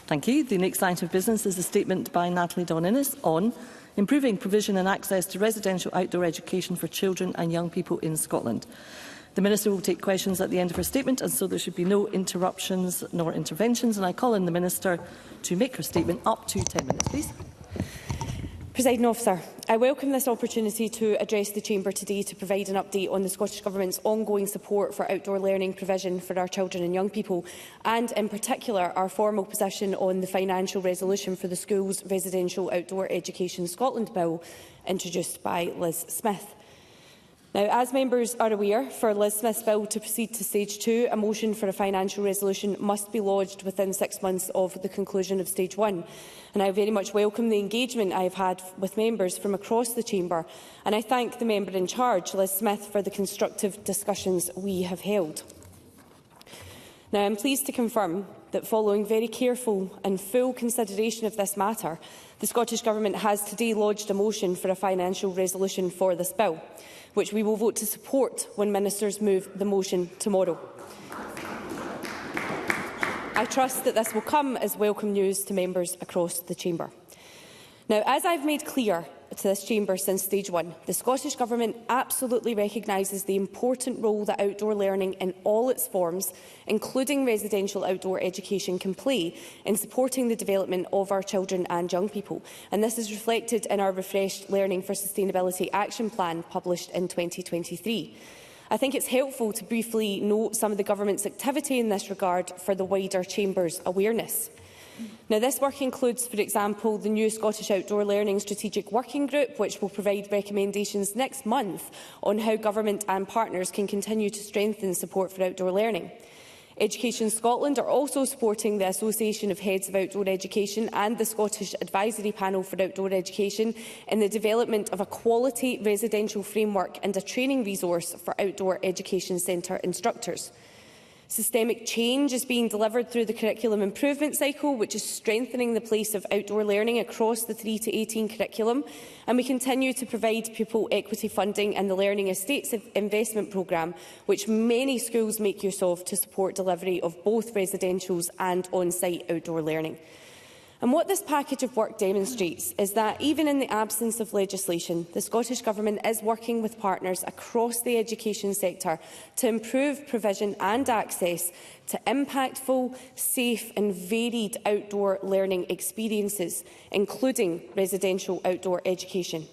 Thank you. The next item of business is a statement by Natalie Dawn-Innes on improving provision and access to residential outdoor education for children and young people in Scotland. The Minister will take questions at the end of her statement, and so there should be no interruptions nor interventions. And I call on the Minister to make her statement. Up to 10 minutes, please. Presiding Officer, I welcome this opportunity to address the Chamber today to provide an update on the Scottish Government's ongoing support for outdoor learning provision for our children and young people, and in particular our formal position on the financial resolution for the Schools Residential Outdoor Education Scotland Bill introduced by Liz Smith. Now, as members are aware, for Liz Smith's bill to proceed to stage 2, a motion for a financial resolution must be lodged within 6 months of the conclusion of stage 1. And I very much welcome the engagement I have had with members from across the Chamber, and I thank the member in charge, Liz Smith, for the constructive discussions we have held. Now, I am pleased to confirm that following very careful and full consideration of this matter, the Scottish Government has today lodged a motion for a financial resolution for this bill, which we will vote to support when ministers move the motion tomorrow. I trust that this will come as welcome news to members across the Chamber. Now, as I have made clear to this Chamber since stage 1, the Scottish Government absolutely recognises the important role that outdoor learning in all its forms, including residential outdoor education, can play in supporting the development of our children and young people. And this is reflected in our refreshed Learning for Sustainability Action Plan published in 2023. I think it's helpful to briefly note some of the Government's activity in this regard for the wider Chamber's awareness. Now, this work includes, for example, the new Scottish Outdoor Learning Strategic Working Group, which will provide recommendations next month on how Government and partners can continue to strengthen support for outdoor learning. Education Scotland are also supporting the Association of Heads of Outdoor Education and the Scottish Advisory Panel for Outdoor Education in the development of a quality residential framework and a training resource for outdoor education centre instructors. Systemic change is being delivered through the curriculum improvement cycle, which is strengthening the place of outdoor learning across the 3 to 18 curriculum, and we continue to provide pupil equity funding and the Learning Estates Investment Programme, which many schools make use of to support delivery of both residentials and on-site outdoor learning. And what this package of work demonstrates is that, even in the absence of legislation, the Scottish Government is working with partners across the education sector to improve provision and access to impactful, safe and varied outdoor learning experiences, including residential outdoor education.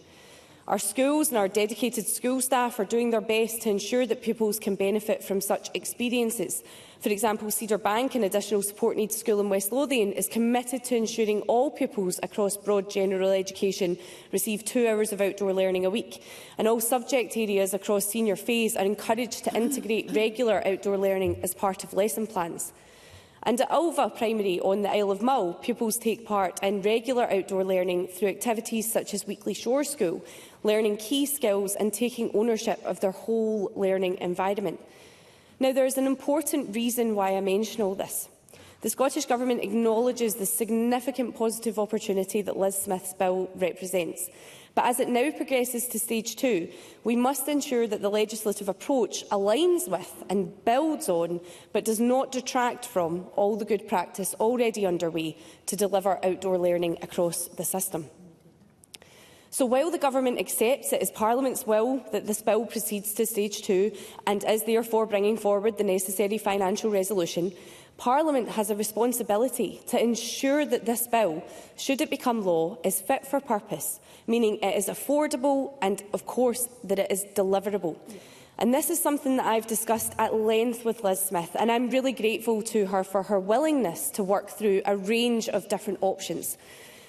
Our schools and our dedicated school staff are doing their best to ensure that pupils can benefit from such experiences. For example, Cedar Bank, an additional support needs school in West Lothian, is committed to ensuring all pupils across broad general education receive 2 hours of outdoor learning a week, and all subject areas across senior phase are encouraged to integrate regular outdoor learning as part of lesson plans. And at Alva Primary on the Isle of Mull, pupils take part in regular outdoor learning through activities such as weekly shore school, learning key skills and taking ownership of their whole learning environment. Now, there is an important reason why I mention all this. The Scottish Government acknowledges the significant positive opportunity that Liz Smith's bill represents. But as it now progresses to stage 2, we must ensure that the legislative approach aligns with and builds on, but does not detract from, all the good practice already underway to deliver outdoor learning across the system. So while the Government accepts it is Parliament's will that this bill proceeds to stage 2 and is therefore bringing forward the necessary financial resolution, Parliament has a responsibility to ensure that this bill, should it become law, is fit for purpose, meaning it is affordable and, of course, that it is deliverable. And this is something that I've discussed at length with Liz Smith, and I'm really grateful to her for her willingness to work through a range of different options.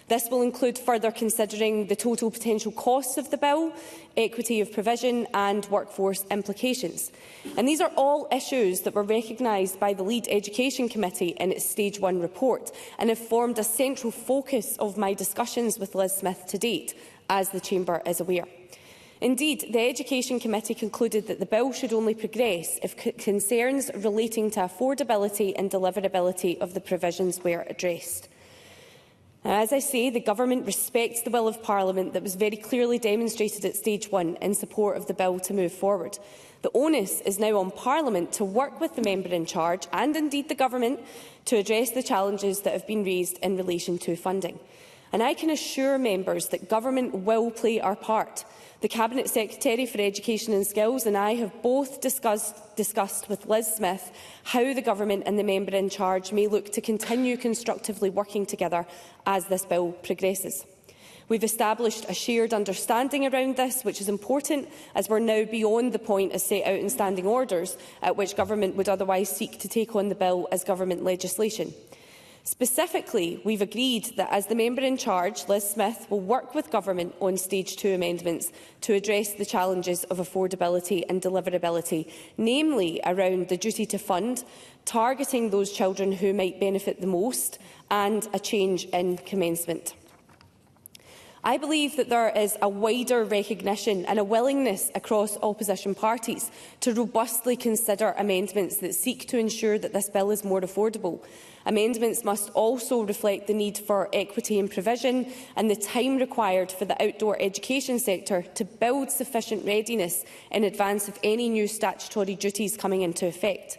This will include further considering the total potential costs of the bill, equity of provision and workforce implications. And these are all issues that were recognised by the Lead Education Committee in its Stage 1 report and have formed a central focus of my discussions with Liz Smith to date, as the Chamber is aware. Indeed, the Education Committee concluded that the bill should only progress if concerns relating to affordability and deliverability of the provisions were addressed. Now, as I say, the Government respects the will of Parliament that was very clearly demonstrated at stage 1 in support of the bill to move forward. The onus is now on Parliament to work with the member in charge and indeed the Government to address the challenges that have been raised in relation to funding. And I can assure members that Government will play our part. The Cabinet Secretary for Education and Skills and I have both discussed with Liz Smith how the Government and the member in charge may look to continue constructively working together as this bill progresses. We've established a shared understanding around this, which is important as we're now beyond the point as set out in standing orders at which Government would otherwise seek to take on the bill as government legislation. Specifically, we've agreed that as the member in charge, Liz Smith will work with Government on stage 2 amendments to address the challenges of affordability and deliverability, namely around the duty to fund, targeting those children who might benefit the most, and a change in commencement. I believe that there is a wider recognition and a willingness across opposition parties to robustly consider amendments that seek to ensure that this bill is more affordable. Amendments must also reflect the need for equity in provision and the time required for the outdoor education sector to build sufficient readiness in advance of any new statutory duties coming into effect.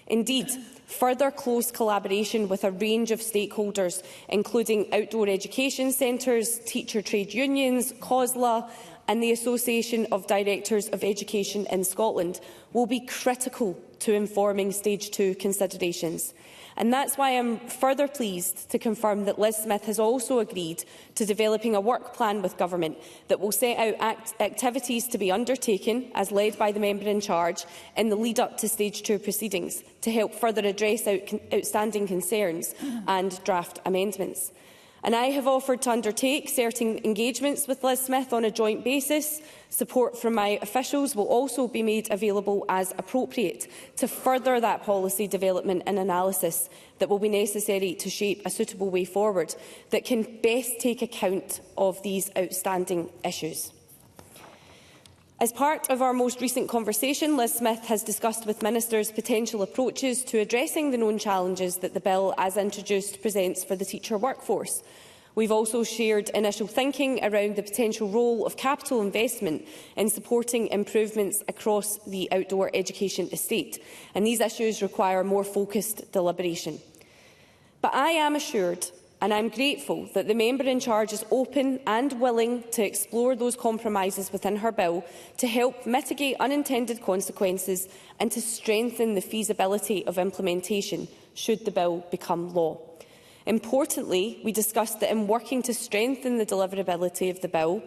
Indeed, further close collaboration with a range of stakeholders, including outdoor education centres, teacher trade unions, COSLA and the Association of Directors of Education in Scotland, will be critical to informing stage 2 considerations. And that's why I'm further pleased to confirm that Liz Smith has also agreed to developing a work plan with Government that will set out activities to be undertaken, as led by the member in charge, in the lead-up to stage 2 proceedings to help further address outstanding concerns and draft amendments. And I have offered to undertake certain engagements with Liz Smith on a joint basis. Support from my officials will also be made available as appropriate to further that policy development and analysis that will be necessary to shape a suitable way forward that can best take account of these outstanding issues. As part of our most recent conversation, Liz Smith has discussed with ministers potential approaches to addressing the known challenges that the bill, as introduced, presents for the teacher workforce. We've also shared initial thinking around the potential role of capital investment in supporting improvements across the outdoor education estate, and these issues require more focused deliberation. But I am assured and I am grateful that the member in charge is open and willing to explore those compromises within her bill to help mitigate unintended consequences and to strengthen the feasibility of implementation should the bill become law. Importantly, we discussed that in working to strengthen the deliverability of the bill,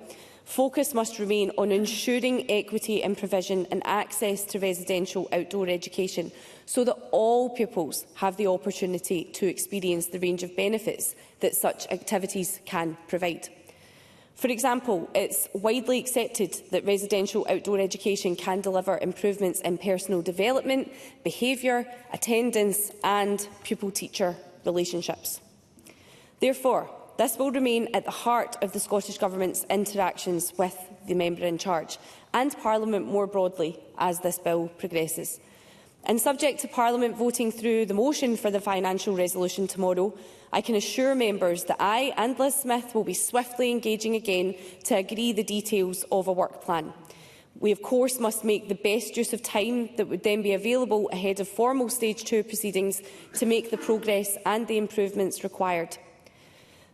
focus must remain on ensuring equity in provision and access to residential outdoor education so that all pupils have the opportunity to experience the range of benefits that such activities can provide. For example, it's widely accepted that residential outdoor education can deliver improvements in personal development, behaviour, attendance and pupil-teacher relationships. Therefore, this will remain at the heart of the Scottish Government's interactions with the member in charge and Parliament more broadly as this bill progresses. And subject to Parliament voting through the motion for the financial resolution tomorrow, I can assure members that I and Liz Smith will be swiftly engaging again to agree the details of a work plan. We, of course, must make the best use of time that would then be available ahead of formal stage 2 proceedings to make the progress and the improvements required.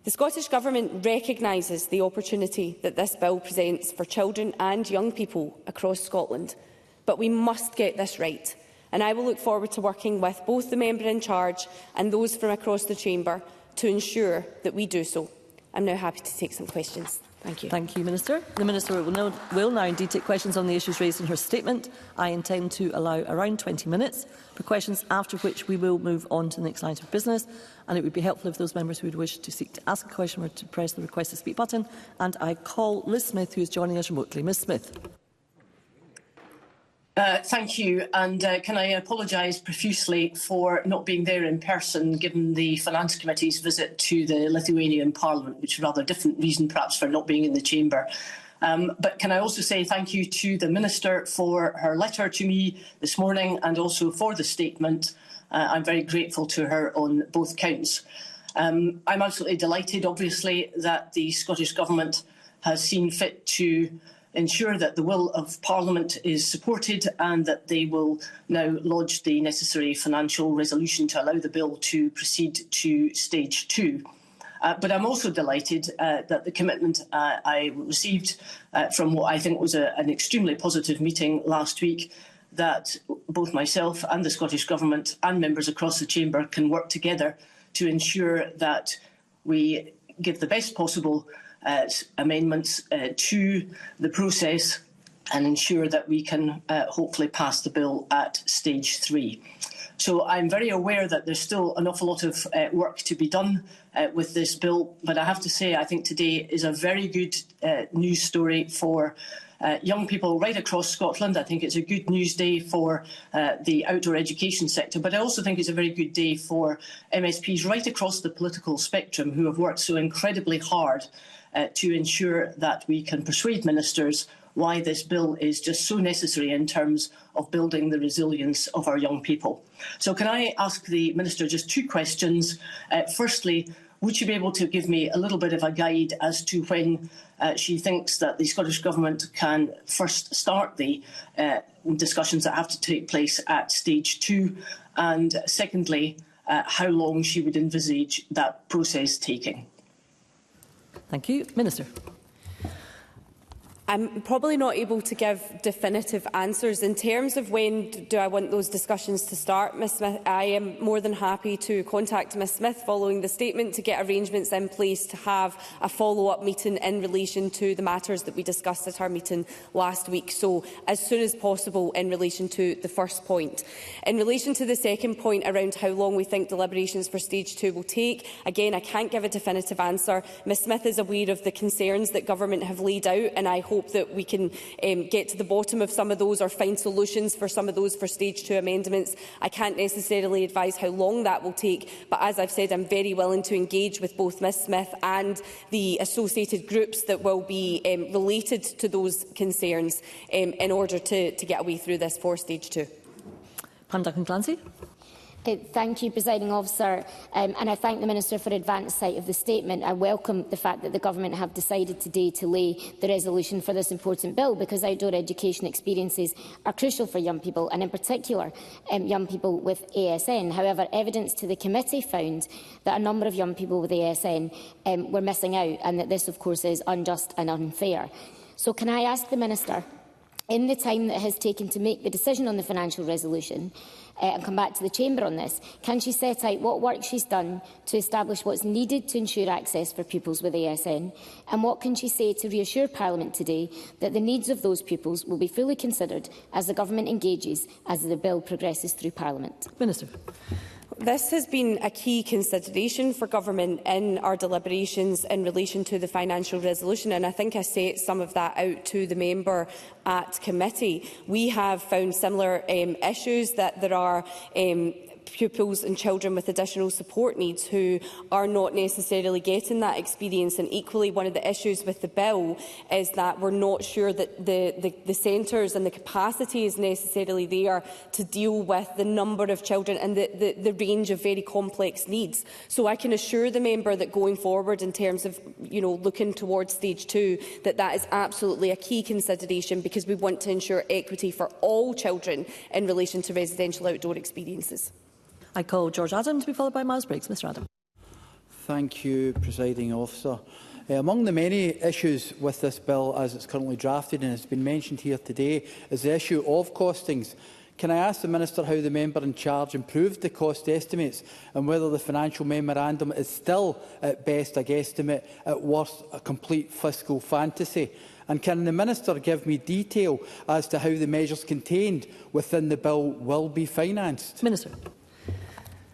The Scottish Government recognises the opportunity that this bill presents for children and young people across Scotland, but we must get this right, and I will look forward to working with both the member in charge and those from across the chamber to ensure that we do so. I'm now happy to take some questions. Thank you. Thank you, Minister. The Minister will now indeed take questions on the issues raised in her statement. I intend to allow around 20 minutes for questions, after which we will move on to the next line of business. And it would be helpful if those members who would wish to seek to ask a question were to press the request to speak button. And I call Liz Smith, who is joining us remotely. Ms Smith. Thank you, and can I apologise profusely for not being there in person, given the Finance Committee's visit to the Lithuanian Parliament, which is a rather different reason perhaps for not being in the chamber. But can I also say thank you to the Minister for her letter to me this morning and also for the statement. I'm very grateful to her on both counts. I'm absolutely delighted, obviously, that the Scottish Government has seen fit to ensure that the will of Parliament is supported and that they will now lodge the necessary financial resolution to allow the bill to proceed to stage 2. But I'm also delighted that the commitment I received from what I think was an extremely positive meeting last week, that both myself and the Scottish Government and members across the Chamber can work together to ensure that we give the best possible amendments to the process and ensure that we can hopefully pass the bill at stage 3. So I'm very aware that there's still an awful lot of work to be done with this bill, but I have to say I think today is a very good news story for young people right across Scotland. I think it's a good news day for the outdoor education sector, but I also think it's a very good day for MSPs right across the political spectrum who have worked so incredibly hard to ensure that we can persuade ministers why this bill is just so necessary in terms of building the resilience of our young people. So can I ask the Minister just 2 questions? Firstly, would you be able to give me a little bit of a guide as to when she thinks that the Scottish Government can first start the discussions that have to take place at stage 2? And secondly, how long she would envisage that process taking? Thank you. Minister. I'm probably not able to give definitive answers. In terms of when do I want those discussions to start, Ms Smith, I am more than happy to contact Ms Smith following the statement to get arrangements in place to have a follow-up meeting in relation to the matters that we discussed at our meeting last week. So as soon as possible in relation to the first point. In relation to the second point around how long we think deliberations for stage 2 will take, again, I can't give a definitive answer. Ms Smith is aware of the concerns that government have laid out, and I hope that we can get to the bottom of some of those or find solutions for some of those for stage 2 amendments. I can't necessarily advise how long that will take, but as I've said, I'm very willing to engage with both Ms Smith and the associated groups that will be related to those concerns in order to get a way through this for stage 2. Pam Duncan-Clancy. Thank you, Presiding Officer, and I thank the Minister for advance sight of the statement. I welcome the fact that the Government have decided today to lay the resolution for this important bill, because outdoor education experiences are crucial for young people, and in particular young people with ASN. However, evidence to the committee found that a number of young people with ASN were missing out, and that this, of course, is unjust and unfair. So can I ask the Minister, in the time that it has taken to make the decision on the financial resolution, and come back to the Chamber on this, can she set out what work she's done to establish what's needed to ensure access for pupils with ASN, and what can she say to reassure Parliament today that the needs of those pupils will be fully considered as the Government engages as the bill progresses through Parliament? Minister. This has been a key consideration for Government in our deliberations in relation to the financial resolution, and I think I set some of that out to the member at committee. We have found similar issues, that there are pupils and children with additional support needs who are not necessarily getting that experience. And equally, one of the issues with the bill is that we're not sure that the centres and the capacity is necessarily there to deal with the number of children and the range of very complex needs. So I can assure the member that going forward in terms of looking towards stage 2, that is absolutely a key consideration, because we want to ensure equity for all children in relation to residential outdoor experiences. I call George Adam to be followed by Miles Briggs. Mr Adam. Thank you, Presiding Officer. Among the many issues with this bill as it's currently drafted, and has been mentioned here today, is the issue of costings. Can I ask the Minister how the member in charge improved the cost estimates, and whether the financial memorandum is still at best a guesstimate, at worst a complete fiscal fantasy? And can the Minister give me detail as to how the measures contained within the bill will be financed? Minister.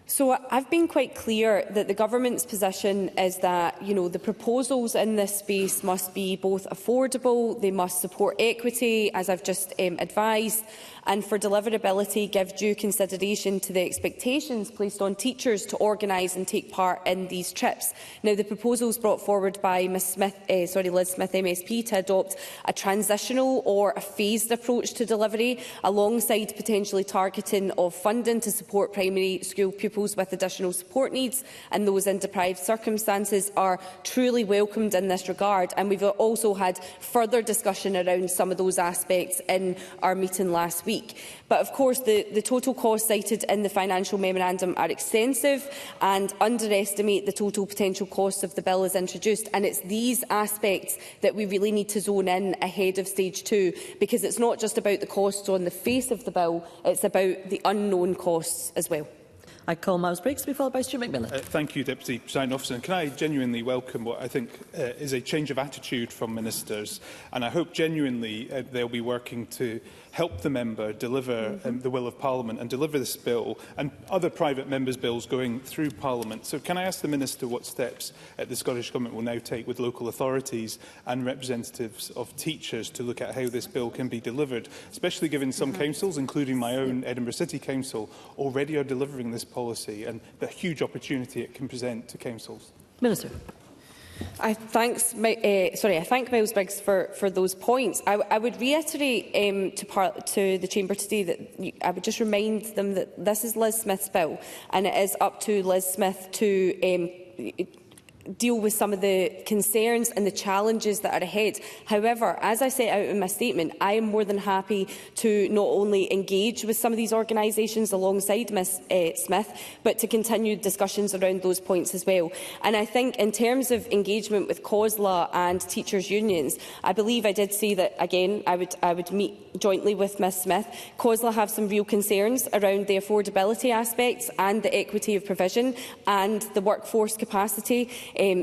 So I've been quite clear that the Government's position is that the proposals in this space must be both affordable, they must support equity, as I've just advised, and for deliverability give due consideration to the expectations placed on teachers to organise and take part in these trips. Now, the proposals brought forward by Liz Smith MSP to adopt a transitional or a phased approach to delivery, alongside potentially targeting of funding to support primary school pupils with additional support needs and those in deprived circumstances, are truly welcomed in this regard. And we've also had further discussion around some of those aspects in our meeting last week. But of course, the total costs cited in the financial memorandum are extensive and underestimate the total potential costs of the bill as introduced. And it's these aspects that we really need to zone in ahead of stage 2, because it's not just about the costs on the face of the bill, it's about the unknown costs as well. I call Miles Briggs to be followed by Stuart McMillan. Thank you, Deputy Presiding Officer. And can I genuinely welcome what I think is a change of attitude from ministers, and I hope genuinely they'll be working to help the member deliver the will of Parliament and deliver this bill and other private members' bills going through Parliament. So can I ask the Minister what steps the Scottish Government will now take with local authorities and representatives of teachers to look at how this bill can be delivered, especially given some councils, including my own Edinburgh City Council, already are delivering this policy and the huge opportunity it can present to councils? Minister. I thank Miles Briggs for those points. I would reiterate to the Chamber today that I would just remind them that this is Liz Smith's bill, and it is up to Liz Smith to deal with some of the concerns and the challenges that are ahead. However, as I set out in my statement, I am more than happy to not only engage with some of these organisations alongside Ms Smith, but to continue discussions around those points as well. And I think in terms of engagement with COSLA and teachers' unions, I believe I did say that, again, I would meet jointly with Ms Smith. COSLA have some real concerns around the affordability aspects and the equity of provision and the workforce capacity.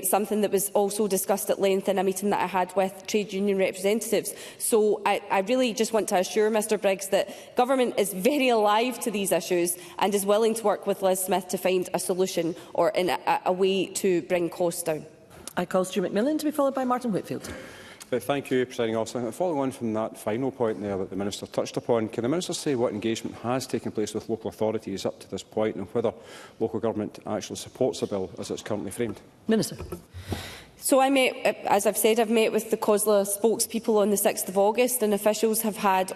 Something that was also discussed at length in a meeting that I had with trade union representatives. So I really just want to assure Mr Briggs that Government is very alive to these issues and is willing to work with Liz Smith to find a solution or a way to bring costs down. I call Stuart McMillan to be followed by Martin Whitfield. Thank you, Presiding Officer. Following on from that final point there that the Minister touched upon, can the Minister say what engagement has taken place with local authorities up to this point and whether local government actually supports the bill as it's currently framed? Minister. So I met, as I've said, I've met with the COSLA spokespeople on the 6th of August, and officials have had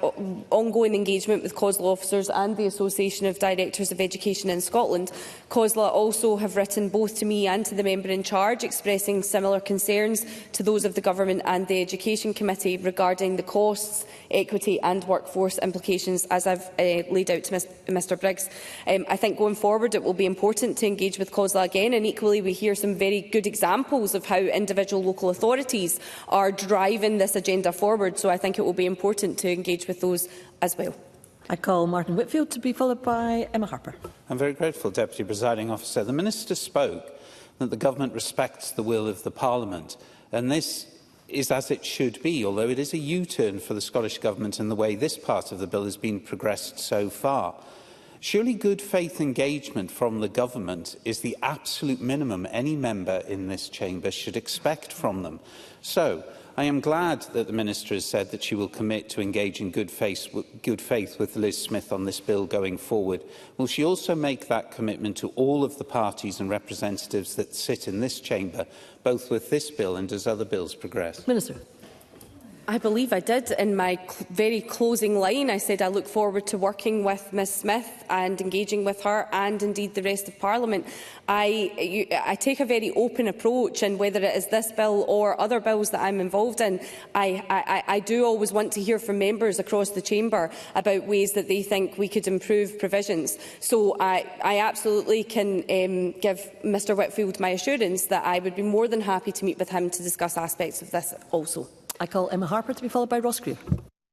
ongoing engagement with COSLA officers and the Association of Directors of Education in Scotland. COSLA also have written both to me and to the member in charge, expressing similar concerns to those of the Government and the Education Committee regarding the costs, equity and workforce implications, as I've laid out to Mr Briggs. I think going forward it will be important to engage with COSLA again, and equally we hear some very good examples of how individual local authorities are driving this agenda forward, so I think it will be important to engage with those as well. I call Martin Whitfield to be followed by Emma Harper. I'm very grateful, Deputy Presiding Officer. The Minister spoke that the Government respects the will of the Parliament, and this is as it should be, although it is a U-turn for the Scottish Government in the way this part of the bill has been progressed so far. Surely good faith engagement from the Government is the absolute minimum any member in this chamber should expect from them. So, I am glad that the Minister has said that she will commit to engage in good faith with Liz Smith on this bill going forward. Will she also make that commitment to all of the parties and representatives that sit in this chamber, both with this bill and as other bills progress? Minister. I believe I did in my very closing line. I said I look forward to working with Ms Smith and engaging with her and indeed the rest of Parliament. I take a very open approach, and whether it is this bill or other bills that I'm involved in, I do always want to hear from members across the chamber about ways that they think we could improve provisions. So I absolutely can give Mr Whitfield my assurance that I would be more than happy to meet with him to discuss aspects of this also. I call Emma Harper to be followed by Ross Greer.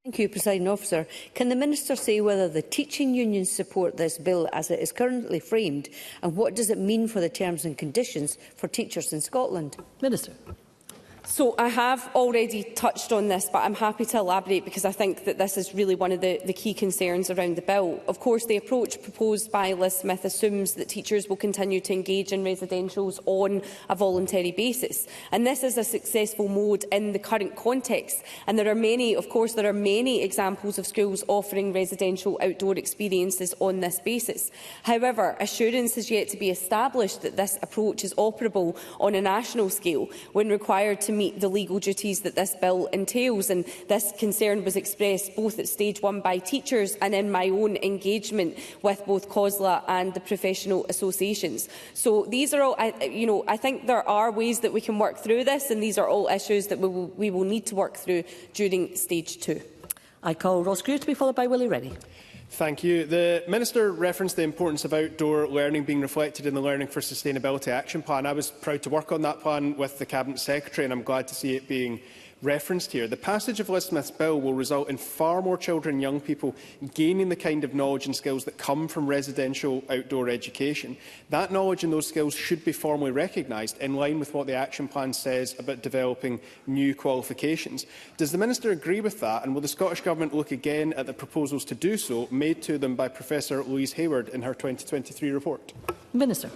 Thank you, Presiding Officer. Can the Minister say whether the teaching unions support this bill as it is currently framed, and what does it mean for the terms and conditions for teachers in Scotland? Minister. So I have already touched on this, but I'm happy to elaborate because I think that this is really one of the key concerns around the bill. Of course, the approach proposed by Liz Smith assumes that teachers will continue to engage in residentials on a voluntary basis. And this is a successful mode in the current context. And there are many examples of schools offering residential outdoor experiences on this basis. However, assurance has yet to be established that this approach is operable on a national scale when required to meet the legal duties that this bill entails, and this concern was expressed both at stage 1 by teachers and in my own engagement with both COSLA and the professional associations. So these are all, I think there are ways that we can work through this, and these are all issues that we will need to work through during stage 2. I call Ross Greer to be followed by Willie Rennie. Thank you. The Minister referenced the importance of outdoor learning being reflected in the Learning for Sustainability Action Plan. I was proud to work on that plan with the Cabinet Secretary, and I'm glad to see it being referenced here. The passage of Liz Smith's bill will result in far more children and young people gaining the kind of knowledge and skills that come from residential outdoor education. That knowledge and those skills should be formally recognised in line with what the Action Plan says about developing new qualifications. Does the Minister agree with that, and will the Scottish Government look again at the proposals to do so made to them by Professor Louise Hayward in her 2023 report? Minister.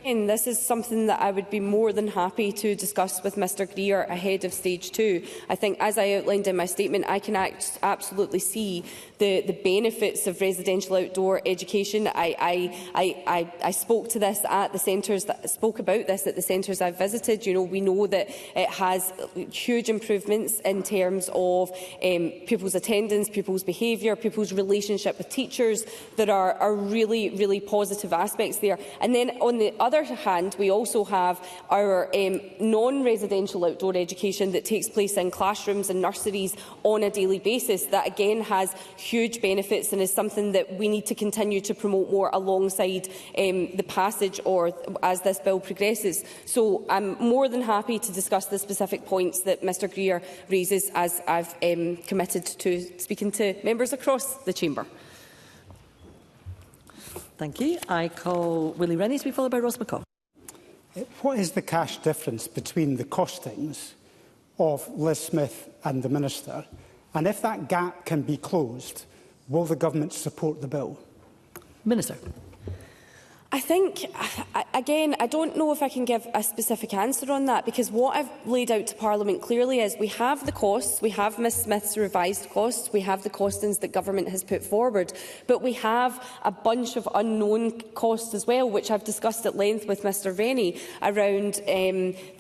And this is something that I would be more than happy to discuss with Mr Greer ahead of stage 2. I think, as I outlined in my statement, I can absolutely see the benefits of residential outdoor education. I spoke to this at the centres that spoke about this at the centres I've visited. We know that it has huge improvements in terms of pupils' attendance, pupils' behaviour, pupils' relationship with teachers. There are really, really positive aspects there. And then on the other hand, we also have our non-residential outdoor education that takes place in classrooms and nurseries on a daily basis. That again has huge benefits and is something that we need to continue to promote more alongside the passage or as this bill progresses. So I'm more than happy to discuss the specific points that Mr Greer raises, as I've committed to speaking to members across the chamber. Thank you. I call Willie Rennie to be followed by Ross McCaw. What is the cash difference between the costings of Liz Smith and the Minister? And if that gap can be closed, will the Government support the bill? Minister. I think, again, I don't know if I can give a specific answer on that, because what I've laid out to Parliament clearly is we have the costs, we have Ms Smith's revised costs, we have the costings that Government has put forward, but we have a bunch of unknown costs as well, which I've discussed at length with Mr Rennie, around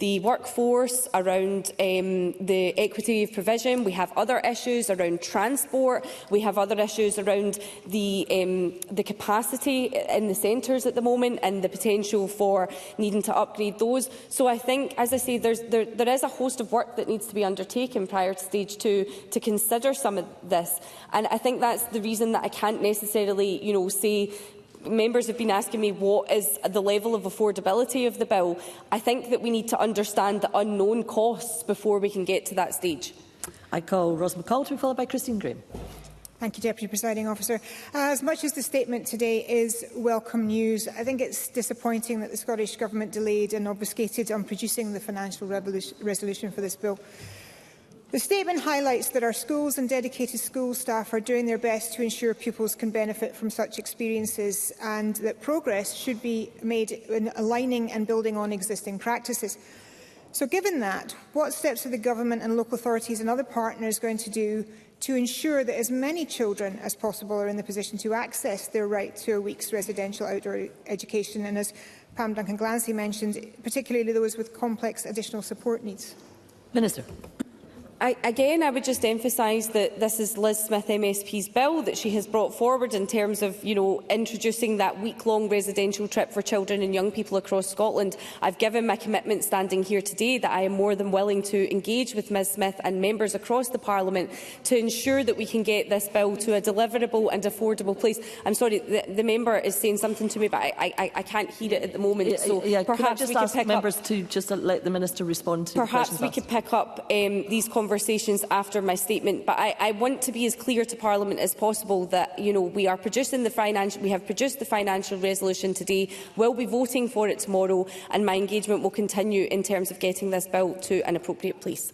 the workforce, around the equity of provision. We have other issues around transport, we have other issues around the capacity in the centres at the moment and the potential for needing to upgrade those. So I think, as I say, there is a host of work that needs to be undertaken prior to stage 2 to consider some of this. And I think that's the reason that I can't necessarily, say. Members have been asking me what is the level of affordability of the bill. I think that we need to understand the unknown costs before we can get to that stage. I call Ross McCall to be followed by Christine Graham. Thank you, Deputy Presiding Officer. As much as the statement today is welcome news, I think it's disappointing that the Scottish Government delayed and obfuscated on producing the financial resolution for this bill. The statement highlights that our schools and dedicated school staff are doing their best to ensure pupils can benefit from such experiences, and that progress should be made in aligning and building on existing practices. So given that, what steps are the Government and local authorities and other partners going to do to ensure that as many children as possible are in the position to access their right to a week's residential outdoor education, and as Pam Duncan-Glancy mentioned, particularly those with complex additional support needs? Minister. Again, I would just emphasise that this is Liz Smith MSP's bill that she has brought forward in terms of, introducing that week-long residential trip for children and young people across Scotland. I've given my commitment standing here today that I am more than willing to engage with Ms Smith and members across the Parliament to ensure that we can get this bill to a deliverable and affordable place. I'm sorry, the member is saying something to me, but I can't hear it at the moment. So yeah, perhaps we could ask members to just let the Minister respond to perhaps the we asked? could pick up these conversations conversations after my statement, but I want to be as clear to Parliament as possible that we have produced the financial resolution today, will be voting for it tomorrow, and my engagement will continue in terms of getting this bill to an appropriate place.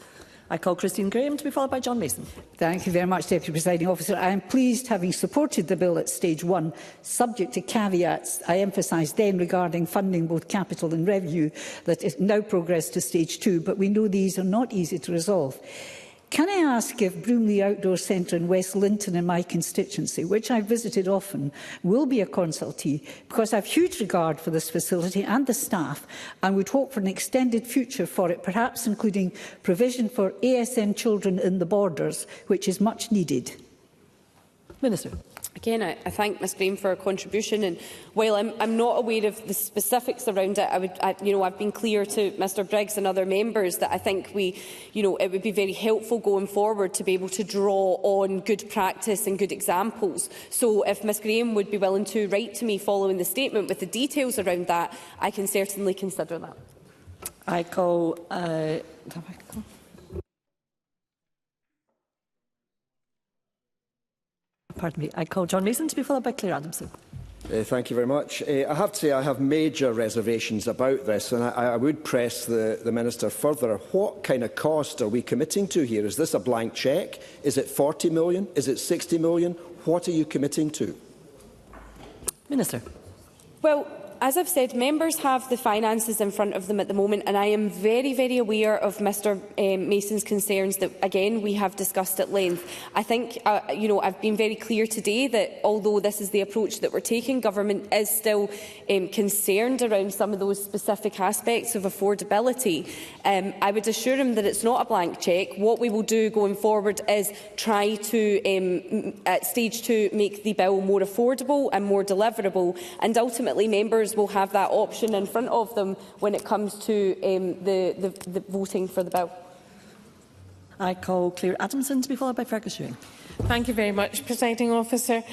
I call Christine Graham to be followed by John Mason. Thank you very much, Deputy Presiding Officer. I am pleased, having supported the bill at stage 1, subject to caveats I emphasised then regarding funding both capital and revenue, that it now progressed to stage 2, but we know these are not easy to resolve. Can I ask if Broomley Outdoor Centre in West Linton in my constituency, which I visited often, will be a consultee? Because I have huge regard for this facility and the staff and would hope for an extended future for it, perhaps including provision for ASM children in the borders, which is much needed. Minister. Again, I thank Ms Graham for her contribution, and while I'm not aware of the specifics around it, I've been clear to Mr Briggs and other members that I think it would be very helpful going forward to be able to draw on good practice and good examples. So if Ms Graham would be willing to write to me following the statement with the details around that, I can certainly consider that. I call... Pardon me. I call John Mason to be followed by Claire Adamson. Thank you very much. I have to say I have major reservations about this, and I would press the Minister further. What kind of cost are we committing to here? Is this a blank cheque? Is it 40 million? Is it 60 million? What are you committing to? Minister. Well, as I've said, members have the finances in front of them at the moment, and I am very, very aware of Mr Mason's concerns that, again, we have discussed at length. I think, I've been very clear today that although this is the approach that we're taking, government is still concerned around some of those specific aspects of affordability. I would assure him that it's not a blank cheque. What we will do going forward is try to, at stage 2, make the bill more affordable and more deliverable, and ultimately members will have that option in front of them when it comes to the voting for the bill. I call Claire Adamson to be followed by Fergus Ewing. Thank you very much, Presiding Officer.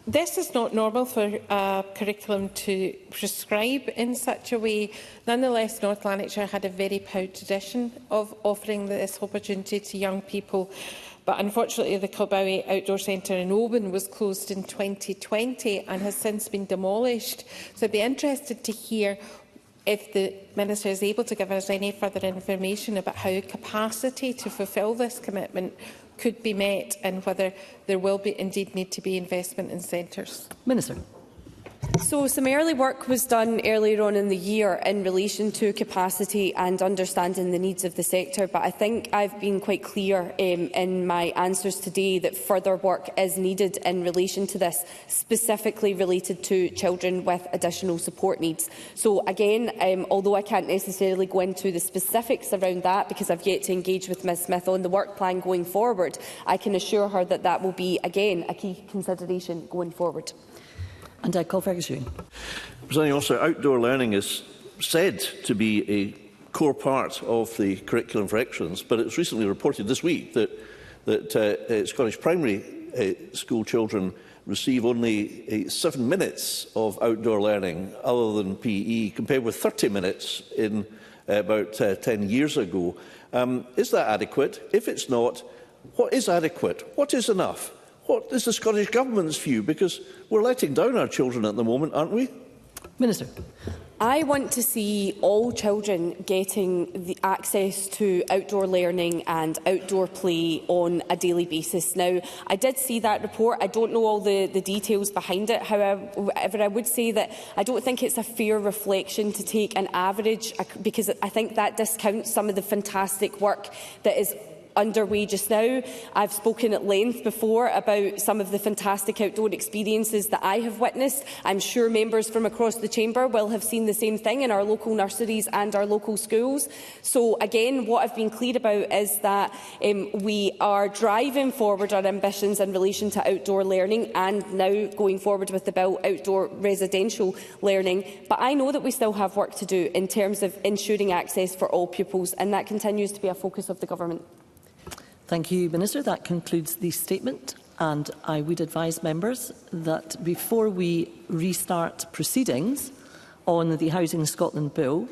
This is not normal for a curriculum to prescribe in such a way. Nonetheless, North Lanarkshire had a very proud tradition of offering this opportunity to young people. But unfortunately, the Kilbowie Outdoor Centre in Oban was closed in 2020 and has since been demolished. So I'd be interested to hear if the Minister is able to give us any further information about how capacity to fulfil this commitment could be met and whether there will be indeed need to be investment in centres. Minister. So some early work was done earlier on in the year in relation to capacity and understanding the needs of the sector, but I think I've been quite clear in my answers today that further work is needed in relation to this, specifically related to children with additional support needs. So again, although I can't necessarily go into the specifics around that because I've yet to engage with Ms Smith on the work plan going forward, I can assure her that that will be, again, a key consideration going forward. And I call Fergus Ewing. Presiding Officer, outdoor learning is said to be a core part of the curriculum for excellence, but it was recently reported this week that Scottish primary school children receive only 7 minutes of outdoor learning other than PE, compared with 30 minutes in about 10 years ago. Is that adequate? If it's not, what is adequate? What is enough? What is the Scottish Government's view? Because we're letting down our children at the moment, aren't we? Minister. I want to see all children getting the access to outdoor learning and outdoor play on a daily basis. Now, I did see that report. I don't know all the details behind it. However, I would say that I don't think it's a fair reflection to take an average, because I think that discounts some of the fantastic work that is underway just now. I've spoken at length before about some of the fantastic outdoor experiences that I have witnessed. I'm sure members from across the chamber will have seen the same thing in our local nurseries and our local schools. So again, what I've been clear about is that we are driving forward our ambitions in relation to outdoor learning and now going forward with the bill outdoor residential learning. But I know that we still have work to do in terms of ensuring access for all pupils, and that continues to be a focus of the Government. Thank you, Minister. That concludes the statement, and I would advise members that before we restart proceedings on the Housing Scotland Bill,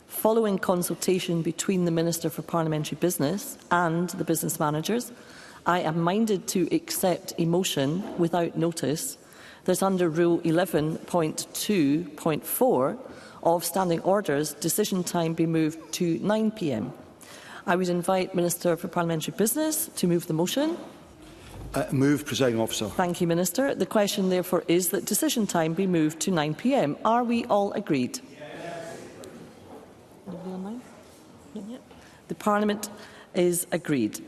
Following consultation between the Minister for Parliamentary Business and the business managers, I am minded to accept a motion without notice that under Rule 11.2.4 of Standing Orders, decision time be moved to 9 p.m. I would invite Minister for Parliamentary Business to move the motion. Move, Presiding Officer. Thank you, Minister. The question, therefore, is that decision time be moved to 9 p.m. Are we all agreed? Nobody online? Not yet. The Parliament is agreed.